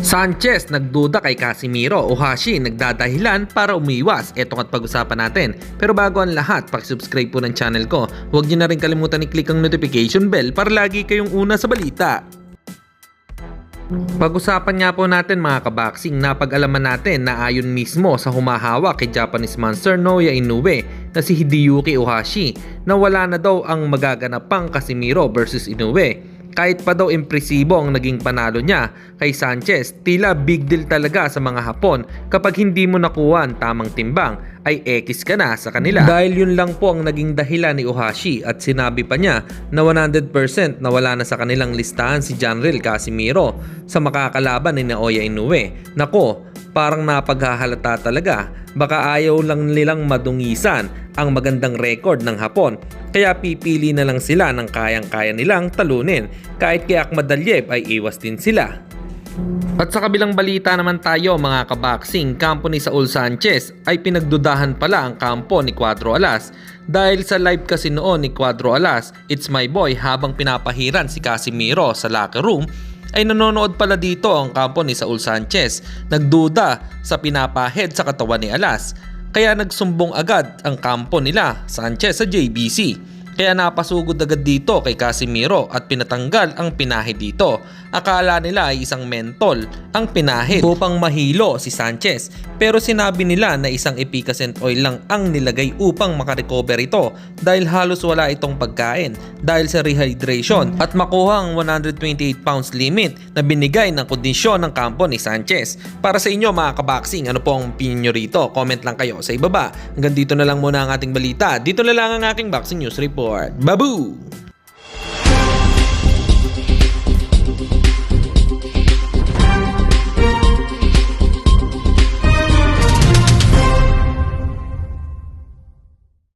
Sanchez nagduda kay Casimiro, Ohashi nagdadahilan para umiwas. Ito at pag-usapan natin. Pero bago ang lahat, pakisubscribe po ng channel ko. Huwag niyo na rin kalimutan i-click ang notification bell para lagi kayong una sa balita. Pag-usapan nga po natin mga kaboxing, napag-alaman natin na ayon mismo sa humahawak kay Japanese Monster Naoya Inoue na si Hideyuki Ohashi na wala na daw ang magaganap pang Casimiro versus Inoue. Kahit pa daw impresibo ang naging panalo niya kay Sanchez, tila big deal talaga sa mga Hapon kapag hindi mo nakuha ang tamang timbang ay X ka na sa kanila. Dahil yun lang po ang naging dahilan ni Ohashi at sinabi pa niya na 100% na wala na sa kanilang listahan si Janril Casimiro sa makakalaban ni Naoya Inoue. Nako, parang napaghahalata talaga. Baka ayaw lang nilang madungisan ang magandang record ng Hapon. Kaya pipili na lang sila ng kayang-kaya nilang talunin. Kahit kay Ahmad Aliyev ay iwas din sila. At sa kabilang balita naman tayo mga kaboxing, kampo ni Saul Sanchez ay pinagdudahan pala ang kampo ni Cuadro Alas. Dahil sa live kasi noon ni Cuadro Alas, It's My Boy, habang pinapahiran si Casimiro sa locker room, ay nanonood pala dito ang kampo ni Saul Sanchez. Nagduda sa pinapahid sa katawan ni Alas. Kaya nagsumbong agad ang kampo nila Sanchez sa JBC. Kaya napasugod agad dito kay Casimiro at pinatanggal ang pinahid dito. Akala nila ay isang mentol ang pinahid upang mahilo si Sanchez. Pero sinabi nila na isang efficacent oil lang ang nilagay upang makarecover ito dahil halos wala itong pagkain dahil sa rehydration at makuha ang 128 pounds limit na binigay ng kondisyon ng kampo ni Sanchez. Para sa inyo mga kaboxing, ano po ang opinion nyo rito? Comment lang kayo sa ibaba. Hanggang dito na lang muna ang ating balita. Dito na lang ang aking boxing news report. Babu!